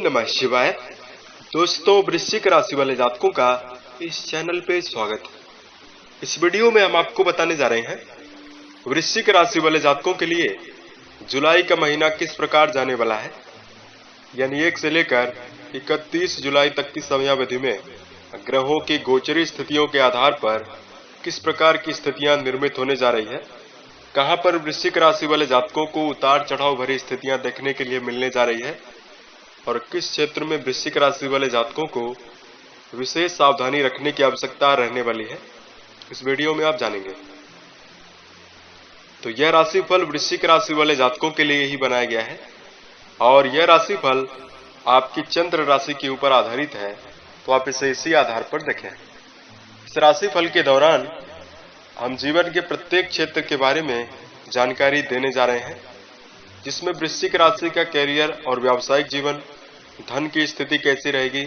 नमः शिवाय। दोस्तों, वृश्चिक राशि वाले जातकों का इस चैनल पे स्वागत है। इस वीडियो में हम आपको बताने जा रहे हैं वृश्चिक राशि वाले जातकों के लिए जुलाई का महीना किस प्रकार जाने वाला है, यानी 1 से लेकर 31 जुलाई तक की समयावधि में ग्रहों की गोचरी स्थितियों के आधार पर किस प्रकार की स्थितियां निर्मित होने जा रही है, कहां पर वृश्चिक राशि वाले जातकों को उतार चढ़ाव भरी स्थितियां देखने के लिए मिलने जा रही है और किस क्षेत्र में वृश्चिक राशि वाले जातकों को विशेष सावधानी रखने की आवश्यकता रहने वाली है, इस वीडियो में आप जानेंगे। तो यह राशिफल वृश्चिक राशि वाले जातकों के लिए ही बनाया गया है और यह राशिफल आपकी चंद्र राशि के ऊपर आधारित है, तो आप इसे इसी आधार पर देखें। इस राशिफल के दौरान हम जीवन के प्रत्येक क्षेत्र के बारे में जानकारी देने जा रहे हैं, जिसमें वृश्चिक राशि का कैरियर और व्यावसायिक जीवन, धन की स्थिति कैसी रहेगी,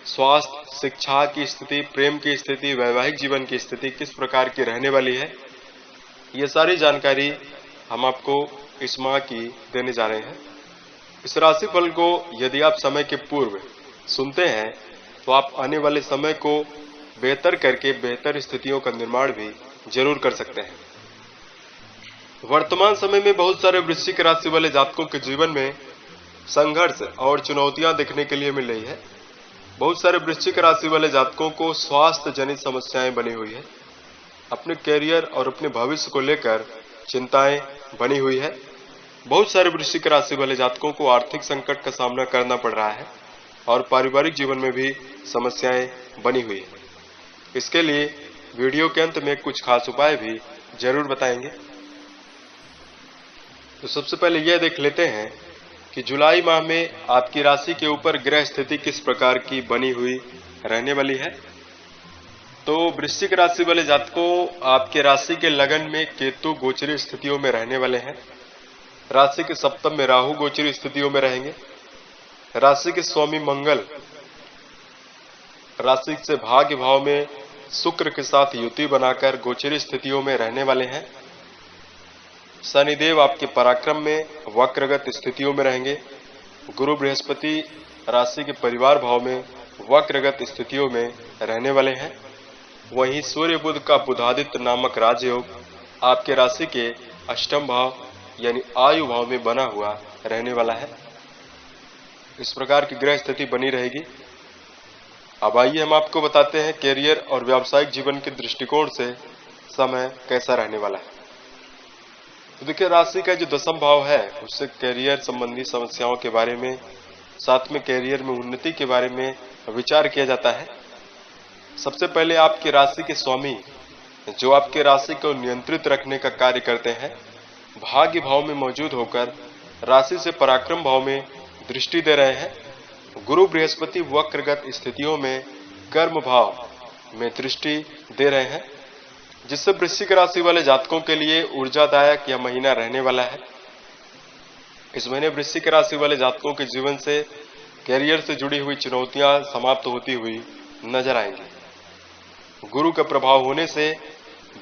स्वास्थ्य, शिक्षा की स्थिति, प्रेम की स्थिति, वैवाहिक जीवन की स्थिति किस प्रकार की रहने वाली है, ये सारी जानकारी हम आपको इस माह की देने जा रहे हैं। इस राशिफल को यदि आप समय के पूर्व सुनते हैं तो आप आने वाले समय को बेहतर करके बेहतर स्थितियों का निर्माण भी जरूर कर सकते हैं। वर्तमान समय में बहुत सारे वृश्चिक राशि वाले जातकों के जीवन में संघर्ष और चुनौतियां देखने के लिए मिल रही है। बहुत सारे वृश्चिक राशि वाले जातकों को स्वास्थ्य जनित समस्याएं बनी हुई है। अपने कैरियर और अपने भविष्य को लेकर चिंताएं बनी हुई है। बहुत सारे वृश्चिक राशि वाले जातकों को आर्थिक संकट का सामना करना पड़ रहा है और पारिवारिक जीवन में भी समस्याएं बनी हुई है। इसके लिए वीडियो के अंत में कुछ खास उपाय भी जरूर बताएंगे। तो सबसे पहले यह देख लेते हैं कि जुलाई माह में आपकी राशि के ऊपर ग्रह स्थिति किस प्रकार की बनी हुई रहने वाली है। तो वृश्चिक राशि वाले जातकों, आपके राशि के लगन में केतु गोचरी स्थितियों में रहने वाले हैं। राशि के सप्तम में राहु गोचरी स्थितियों में रहेंगे। राशि के स्वामी मंगल राशि से भाग्य भाव में शुक्र के साथ युति बनाकर गोचरी स्थितियों में रहने वाले हैं। शनिदेव आपके पराक्रम में वक्रगत स्थितियों में रहेंगे। गुरु बृहस्पति राशि के परिवार भाव में वक्रगत स्थितियों में रहने वाले हैं। वहीं सूर्य बुध का बुधादित्य नामक राजयोग आपके राशि के अष्टम भाव यानी आयु भाव में बना हुआ रहने वाला है। इस प्रकार की ग्रह स्थिति बनी रहेगी। अब आइए हम आपको बताते हैं कैरियर और व्यावसायिक जीवन के दृष्टिकोण से समय कैसा रहने वाला है। तो देखिए, राशि का जो दशम भाव है उससे कैरियर संबंधी समस्याओं के बारे में, साथ में कैरियर में उन्नति के बारे में विचार किया जाता है। सबसे पहले आपकी राशि के स्वामी, जो आपके राशि को नियंत्रित रखने का कार्य करते हैं, भाग्य भाव में मौजूद होकर राशि से पराक्रम भाव में दृष्टि दे रहे हैं। गुरु बृहस्पति वक्रगत स्थितियों में कर्म भाव में दृष्टि दे रहे हैं, जिससे वृश्चिक राशि वाले जातकों के लिए ऊर्जादायक यह महीना रहने वाला है। इस महीने वृश्चिक राशि वाले जातकों के जीवन से कैरियर से जुड़ी हुई चुनौतियां समाप्त होती हुई नजर आएंगी। गुरु का प्रभाव होने से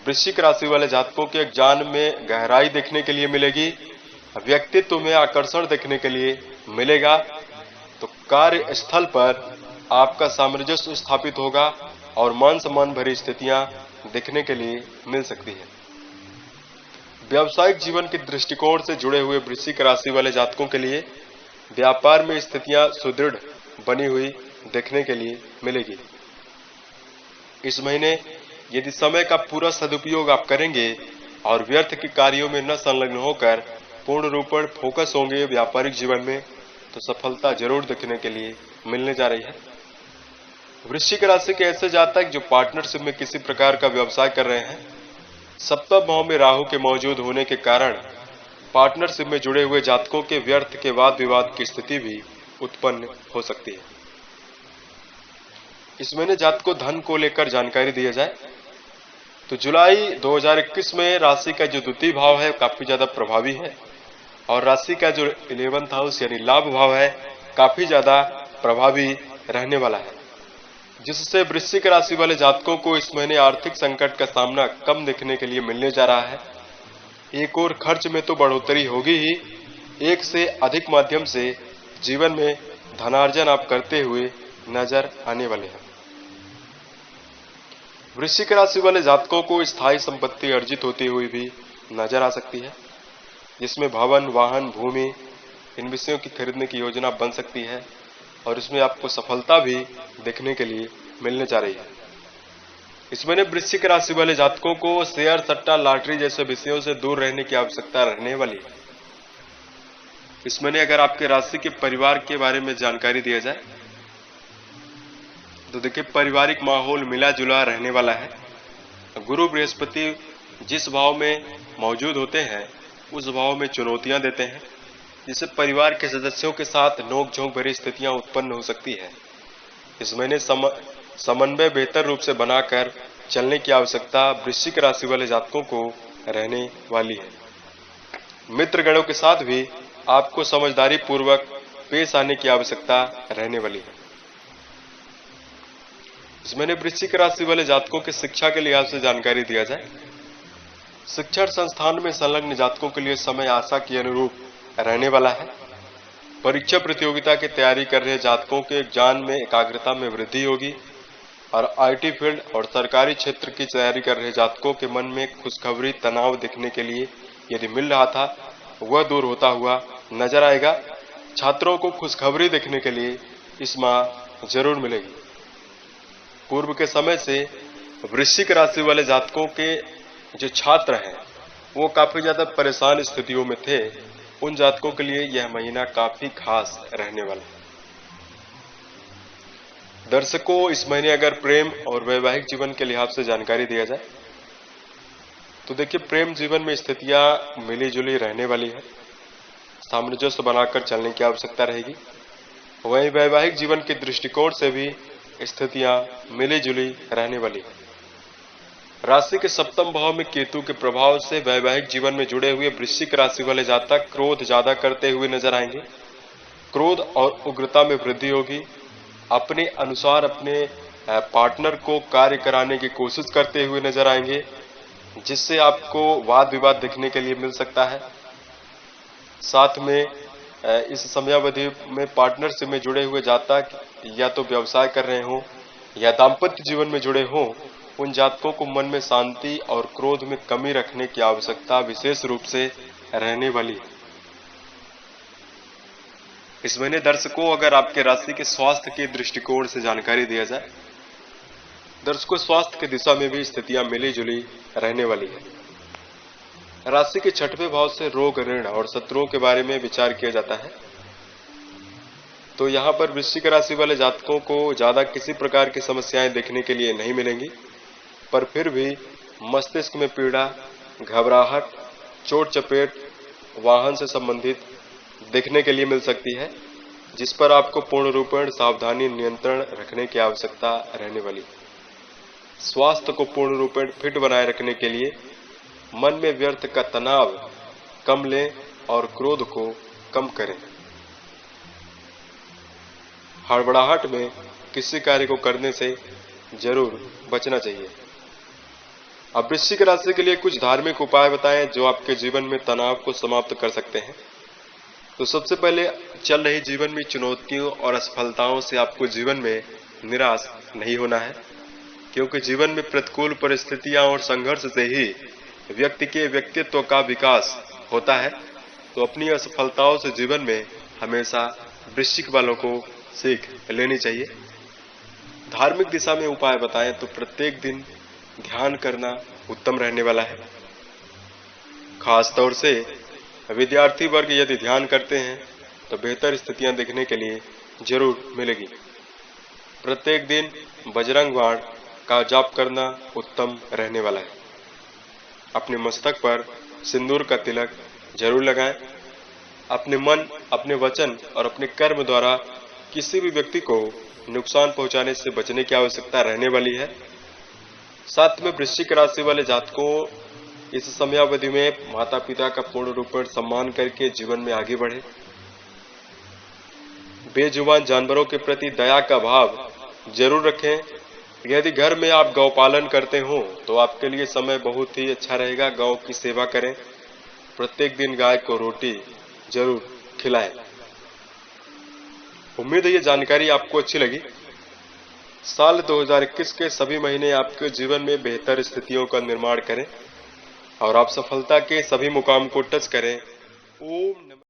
वृश्चिक राशि वाले जातकों के ज्ञान में गहराई देखने के लिए मिलेगी, व्यक्तित्व में आकर्षण देखने के लिए मिलेगा। तो कार्य स्थल पर आपका सामंजस्य स्थापित होगा और मान सम्मान भरी स्थितियां देखने के लिए मिल सकती है। व्यावसायिक जीवन के दृष्टिकोण से जुड़े हुए वृश्चिक राशि वाले जातकों के लिए व्यापार में स्थितियां सुदृढ़ बनी हुई देखने के लिए मिलेगी। इस महीने यदि समय का पूरा सदुपयोग आप करेंगे और व्यर्थ के कार्यों में न संलग्न होकर पूर्ण रूप से फोकस होंगे व्यापारिक जीवन में, तो सफलता जरूर देखने के लिए मिलने जा रही है। वृश्चिक राशि के ऐसे जातक जो पार्टनरशिप में किसी प्रकार का व्यवसाय कर रहे हैं, सप्तम भाव में राहु के मौजूद होने के कारण पार्टनरशिप में जुड़े हुए जातकों के व्यर्थ के वाद विवाद की स्थिति भी उत्पन्न हो सकती है। इस महीने जातकों धन को लेकर जानकारी दिया जाए तो जुलाई 2021 में राशि का जो द्वितीय भाव है काफी ज्यादा प्रभावी है और राशि का जो 11th हाउस यानी लाभ भाव है काफी ज्यादा प्रभावी रहने वाला है, जिससे वृश्चिक राशि वाले जातकों को इस महीने आर्थिक संकट का सामना कम देखने के लिए मिलने जा रहा है। एक और खर्च में तो बढ़ोतरी होगी ही, एक से अधिक माध्यम से जीवन में धनार्जन आप करते हुए नजर आने वाले हैं। वृश्चिक राशि वाले जातकों को स्थायी संपत्ति अर्जित होती हुई भी नजर आ सकती है, जिसमें भवन, वाहन, भूमि, इन विषयों की खरीदने की योजना बन सकती है और इसमें आपको सफलता भी देखने के लिए मिलने जा रही है। इस महीने वृश्चिक राशि वाले जातकों को शेयर, सट्टा, लॉटरी जैसे विषयों से दूर रहने की आवश्यकता रहने वाली है। इस महीने अगर आपके राशि के परिवार के बारे में जानकारी दिया जाए तो देखिए, पारिवारिक माहौल मिला जुला रहने वाला है। गुरु बृहस्पति जिस भाव में मौजूद होते हैं उस भाव में चुनौतियां देते हैं, जिससे परिवार के सदस्यों के साथ नोक-झोंक भरी स्थितियां उत्पन्न हो सकती है। इस महीने समन्वय बेहतर रूप से बनाकर चलने की आवश्यकता वृश्चिक राशि वाले जातकों को रहने वाली है। मित्रगणों के साथ भी आपको समझदारी पूर्वक पेश आने की आवश्यकता रहने वाली है। इस महीने वृश्चिक राशि वाले जातकों के शिक्षा के लिहाज से जानकारी दिया जाए, शिक्षण संस्थान में संलग्न जातकों के लिए समय आशा के अनुरूप रहने वाला है। परीक्षा प्रतियोगिता की तैयारी कर रहे जातकों के ज्ञान में एकाग्रता में वृद्धि होगी और आईटी फील्ड और सरकारी क्षेत्र की तैयारी कर रहे जातकों के मन में खुशखबरी, तनाव देखने के लिए यदि मिल रहा था वह दूर होता हुआ नजर आएगा। छात्रों को खुशखबरी देखने के लिए इस माह जरूर मिलेगी। पूर्व के समय से वृश्चिक राशि वाले जातकों के जो छात्र हैं वो काफी ज्यादा परेशान स्थितियों में थे, उन जातकों के लिए यह महीना काफी खास रहने वाला है। दर्शकों, इस महीने अगर प्रेम और वैवाहिक जीवन के लिहाज से जानकारी दिया जाए तो देखिए, प्रेम जीवन में स्थितियां मिली जुली रहने वाली है, सामंजस्य बनाकर चलने की आवश्यकता रहेगी। वहीं वैवाहिक जीवन के दृष्टिकोण से भी स्थितियां मिली जुली रहने वाली है। राशि के सप्तम भाव में केतु के प्रभाव से वैवाहिक जीवन में जुड़े हुए वृश्चिक राशि वाले जातक क्रोध ज्यादा करते हुए नजर आएंगे। क्रोध और उग्रता में वृद्धि होगी। अपने अनुसार अपने पार्टनर को कार्य कराने की कोशिश करते हुए नजर आएंगे, जिससे आपको वाद विवाद देखने के लिए मिल सकता है। साथ में इस समयावधि में पार्टनरशिप में जुड़े हुए जातक या तो व्यवसाय कर रहे हों या दाम्पत्य जीवन में जुड़े हों, उन जातकों को मन में शांति और क्रोध में कमी रखने की आवश्यकता विशेष रूप से रहने वाली है। इस महीने दर्शकों, अगर आपके राशि के स्वास्थ्य के दृष्टिकोण से जानकारी दिया जाए, दर्शकों स्वास्थ्य की दिशा में भी स्थितियां मिली जुली रहने वाली है। राशि के छठवें भाव से रोग, ऋण और शत्रुओं के बारे में विचार किया जाता है, तो यहाँ पर वृश्चिक राशि वाले जातकों को ज्यादा किसी प्रकार की समस्याएं देखने के लिए नहीं मिलेंगी, पर फिर भी मस्तिष्क में पीड़ा, घबराहट, चोट चपेट, वाहन से संबंधित देखने के लिए मिल सकती है, जिस पर आपको पूर्ण रूपेण सावधानी, नियंत्रण रखने की आवश्यकता रहने वाली है। स्वास्थ्य को पूर्ण रूपेण फिट बनाए रखने के लिए मन में व्यर्थ का तनाव कम लें और क्रोध को कम करें। हड़बड़ाहट में किसी कार्य को करने से जरूर बचना चाहिए। अब वृश्चिक राशि के लिए कुछ धार्मिक उपाय बताएं जो आपके जीवन में तनाव को समाप्त कर सकते हैं। तो सबसे पहले, चल रही जीवन में चुनौतियों और असफलताओं से आपको जीवन में निराश नहीं होना है, क्योंकि जीवन में प्रतिकूल परिस्थितियां और संघर्ष से ही व्यक्ति के व्यक्तित्व का विकास होता है। तो अपनी असफलताओं से जीवन में हमेशा वृश्चिक वालों को सीख लेनी चाहिए। धार्मिक दिशा में उपाय बताएं तो प्रत्येक दिन ध्यान करना उत्तम रहने वाला है। खास तौर से विद्यार्थी वर्ग यदि ध्यान करते हैं तो बेहतर स्थितियां देखने के लिए जरूर मिलेगी। प्रत्येक दिन बजरंग बाण का जाप करना उत्तम रहने वाला है। अपने मस्तक पर सिंदूर का तिलक जरूर लगाएं। अपने मन, अपने वचन और अपने कर्म द्वारा किसी भी व्यक्ति को नुकसान पहुंचाने से बचने की आवश्यकता रहने वाली है। साथ में वृश्चिक राशि वाले जातकों इस समयावधि में माता पिता का पूर्ण रूप से सम्मान करके जीवन में आगे बढ़े। बेजुबान जानवरों के प्रति दया का भाव जरूर रखें। यदि घर में आप गौपालन करते हो तो आपके लिए समय बहुत ही अच्छा रहेगा। गौ की सेवा करें। प्रत्येक दिन गाय को रोटी जरूर खिलाएं। उम्मीद है ये जानकारी आपको अच्छी लगी। साल 2021 के सभी महीने आपके जीवन में बेहतर स्थितियों का निर्माण करें और आप सफलता के सभी मुकाम को टच करें। ओम नमः